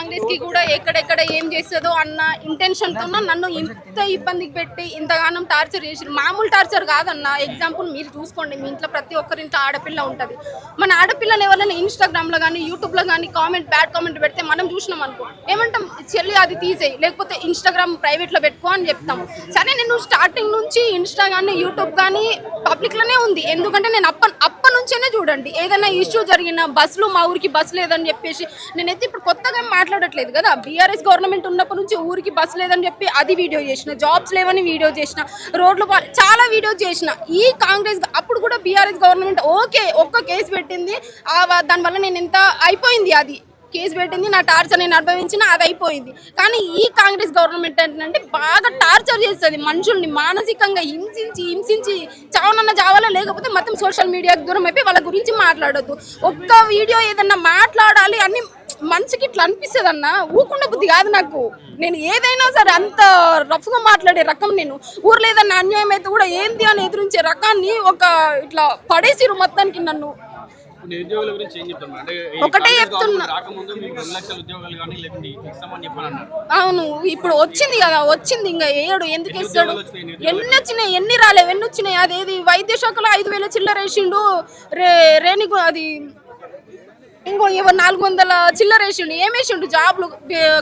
కాంగ్రెస్ కి కూడా ఎక్కడెక్కడ ఏం చేస్తుందో అన్న ఇంటెన్షన్ తో నన్ను ఇంత ఇబ్బందికి పెట్టి ఇంతగానం టార్చర్ చేసి మామూలు టార్చర్ కాదన్న. ఎగ్జాంపుల్ మీరు చూసుకోండి, మీ ఇంట్లో ప్రతి ఒక్కరింట్లో ఆడపిల్ల ఉంటుంది. మన ఆడపిల్లని ఎవరైనా ఇన్స్టాగ్రామ్ లో కానీ యూట్యూబ్ లో కానీ బ్యాడ్ కామెంట్ పెడితే మనం చూసినాం అనుకో ఏమంటాం, చెల్లి అది తీసేయి లేకపోతే ఇన్స్టాగ్రామ్ ప్రైవేట్ లో పెట్టుకో అని చెప్తాం. సరే నేను స్టార్టింగ్ నుంచి ఇన్స్టా కానీ యూట్యూబ్ కానీ పబ్లిక్ లోనే ఉంది. ఎందుకంటే నేను అప్పటి నుంచేనే చూడండి ఏదైనా ఇష్యూ జరిగిన బస్సులు మా ఊరికి బస్సు లేదని చెప్పేసి నేనైతే ఇప్పుడు కొత్తగా మాట్లాడట్లేదు కదా. బీఆర్ఎస్ గవర్నమెంట్ ఉన్నప్పటి నుంచి ఊరికి బస్సు లేదని చెప్పి అది వీడియో చేసిన, జాబ్స్ లేవని వీడియో చేసిన, రోడ్లు చాలా వీడియో చేసిన. ఈ కాంగ్రెస్ అప్పుడు కూడా బీఆర్ఎస్ గవర్నమెంట్ ఓకే ఒక్క కేసు పెట్టింది, దానివల్ల నేను ఎంత అయిపోయింది, అది కేసు పెట్టింది, నా టార్చర్ నేను అనుభవించిన, అది అయిపోయింది. కానీ ఈ కాంగ్రెస్ గవర్నమెంట్ ఏంటంటే బాగా టార్చర్ చేస్తుంది మనుషుల్ని, మానసికంగా హింసించి చావనన్న చావాలా, లేకపోతే మొత్తం సోషల్ మీడియాకి దూరం అయిపోయి వాళ్ళ గురించి మాట్లాడొద్దు. ఒక్క వీడియో ఏదన్నా మాట్లాడాలి అని మనసుకి ఇట్లా అనిపిస్తుంది అన్న, ఊకుండా బుద్ధి కాదు నాకు. నేను ఏదైనా సరే అంత రఫ్గా మాట్లాడే రకం. నేను ఊర్లో ఏదన్నా అన్యాయం అయితే కూడా ఏంది అని ఎదురించే రకాన్ని ఒక ఇట్లా పడేసిరు మొత్తానికి నన్ను. ఒకటే చెప్తున్నా, అవును ఇప్పుడు వచ్చింది కదా, వచ్చింది ఇంకా ఏడు ఎందుకు ఇస్తాడు, ఎన్ని రాలేవు, ఎన్ని వచ్చినాయి. అదేది వైద్య శాఖలో 5,000 చిల్లర వేసిండు, రేణిగు అది ఇంకో 400 చిల్లర వేసిండు. ఏం వేసిండు జాబ్లు,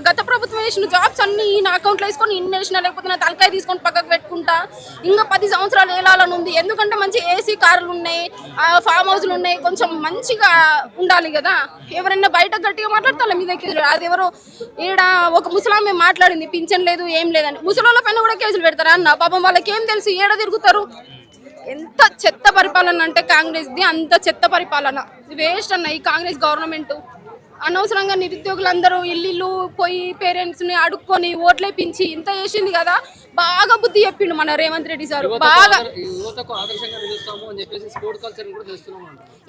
గత ప్రభుత్వం వేసిన జాబ్స్ అన్ని నా అకౌంట్లో వేసుకొని ఇన్ని వేసినా, లేకపోతే నా తలకాయ తీసుకొని పక్కకు పెట్టుకుంటా. ఇంకా 10 సంవత్సరాలు వేలాలని ఉంది. ఎందుకంటే మంచి ఏసీ కార్లు ఉన్నాయి, ఫామ్ హౌస్లు ఉన్నాయి, కొంచెం మంచిగా ఉండాలి కదా. ఎవరైనా బయట గట్టిగా మాట్లాడతా మీ దగ్గర, అది ఎవరో ఈడ ఒక ముసలామె మాట్లాడింది, పింఛన్ లేదు ఏం లేదని. ముసలోళ్ళ పైన కూడా కేసులు పెడతారా అన్న? పాపం వాళ్ళకి ఏం తెలుసు, ఏడ తిరుగుతారు. ఎంత చెత్త పరిపాలన అంటే కాంగ్రెస్ది, అంత చెత్త పరిపాలన. వేస్ట్ అన్న ఈ కాంగ్రెస్ గవర్నమెంట్. అనవసరంగా నిరుద్యోగులందరూ ఇల్లు పోయి పేరెంట్స్ని అడుక్కొని ఓట్లేపించి ఇంత చేసింది కదా. బాగా బుద్ధి చెప్పిండు మన రేవంత్ రెడ్డి సార్. బాగా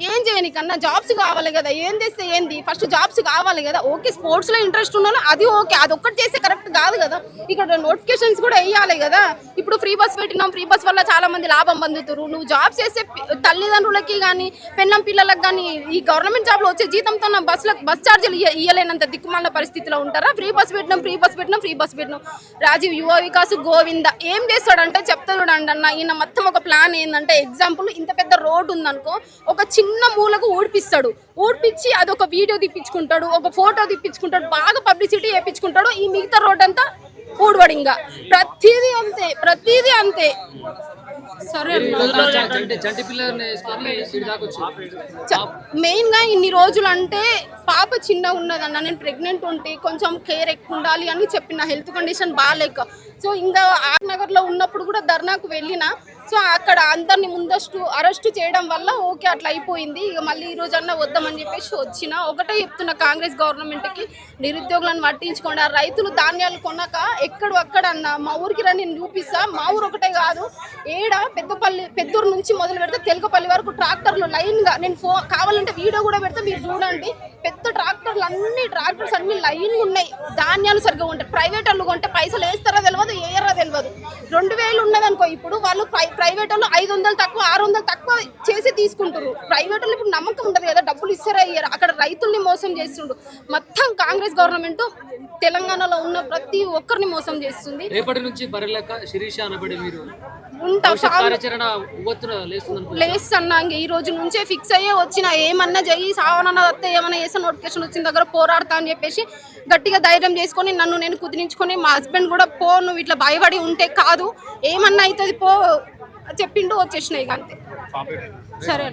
ఏం చేయని కన్నా జాబ్స్ కావాలి కదా, ఏం చేస్తే ఏంది, ఫస్ట్ జాబ్స్ కావాలి కదా. ఓకే స్పోర్ట్స్ లో ఇంట్రెస్ట్ ఉన్నాను, అది ఓకే, అది ఒక్కటి చేస్తే కరెక్ట్ కాదు కదా. ఇక్కడ నోటిఫికేషన్స్ కూడా వేయాలి కదా. ఇప్పుడు ఫ్రీ బస్ పెట్టినాం, ఫ్రీ బస్ వల్ల చాలా మంది లాభం పొందుతారు. నువ్వు జాబ్స్ చేస్తే తల్లిదండ్రులకి కానీ పెన్నం పిల్లలకు కానీ ఈ గవర్నమెంట్ జాబ్లో వచ్చే జీతంతో బస్ ఛార్జీలు ఇయ్యలేనంత దిక్కుమాలిన పరిస్థితిలో ఉంటారా? ఫ్రీ బస్ పెట్టినాం. రాజీవ్ యువ వికాస్ గోవింద ఏం చేస్తాడంటే చెప్తా చూడండి అన్న, ఈయన మొత్తం ఒక ప్లాన్ ఏంటంటే, ఎగ్జాంపుల్ ఇంత పెద్ద రోడ్డు ఉందనుకో, ఒక చిన్న మూలకు ఊడిపించి అదొక వీడియో తీపించుకుంటాడు, ఒక ఫోటో తీపించుకుంటాడు, బాగా పబ్లిసిటీ చేయించుకుంటాడు. ఈ మిగతా రోడ్ అంతా ఊడవడు. ఇంకా ప్రతిదీ అంతే. సరే మెయిన్ గా ఇన్ని రోజులు అంటే పాప చిన్నగా ఉన్నదన్న, నేను ప్రెగ్నెంట్ ఉంటే కొంచెం కేర్ ఎక్కువ ఉండాలి అని చెప్పిన, హెల్త్ కండిషన్ బాగాలేక. సో ఇంకా ఆర్నగర్ లో ఉన్నప్పుడు కూడా ధర్నాకు వెళ్ళిన. సో అక్కడ అందరిని ముందస్తు అరెస్ట్ చేయడం వల్ల ఓకే అట్లా అయిపోయింది. ఇక మళ్ళీ ఈ రోజు అన్నా వద్దామని చెప్పేసి వచ్చిన. ఒకటే చెప్తున్నా కాంగ్రెస్ గవర్నమెంట్కి, నిరుద్యోగులను పట్టించుకోండి. ఆ రైతులు ధాన్యాలు కొన్నాక అక్కడన్నా మా ఊరికి రండి నేను చూపిస్తా. మా ఊరు ఒకటే కాదు, ఏడ పెద్దూరు నుంచి మొదలు పెడితే తెలకపల్లి వరకు ట్రాక్టర్లు లైన్గా, నేను కావాలంటే వీడియో కూడా పెడితే మీరు చూడండి. పెద్ద ట్రాక్టర్స్ అన్ని లైన్ ఉన్నాయి. ధాన్యాలు సరిగ్గా ఉంటాయి. ప్రైవేట్ వాళ్ళు కొంటే పైసలు వేస్తారా తెలియదు, వేయరా తెలియదు. 2,000 ఉన్నదనుకో, ఇప్పుడు వాళ్ళు ప్రైవేట్ వాళ్ళు 500 తక్కువ 600 తక్కువ చేసి తీసుకుంటారు. ప్రైవేట్ వాళ్ళు ఇప్పుడు నమ్మకం ఉండదు కదా, డబ్బులు ఇస్తారా ఇయ్యారా. అక్కడ రైతుల్ని మోసం చేస్తుండ్రు. మొత్తం కాంగ్రెస్ గవర్నమెంట్ తెలంగాణలో ఉన్న ప్రతి ఒక్కరిని మోసం చేస్తుంది. రేపటి నుంచి బరిలెక్క శిరీష అనబడి మీరు లేస్తున్నా. ఈ రోజు నుంచే ఫిక్స్ అయ్యే వచ్చిన, ఏమన్నా చెయ్యి సావనన్న వస్తే ఏమన్నా చేస్తే నోటిఫికేషన్ వచ్చిన దగ్గర పోరాడతా అని చెప్పేసి గట్టిగా ధైర్యం చేసుకొని నన్ను నేను కుదిరించుకొని, మా హస్బెండ్ కూడా పో నువ్వు ఇట్లా భయపడి ఉంటే కాదు, ఏమన్నా అవుతుంది పో చెప్పిండు, వచ్చేసినాయి. అంతే. సరే.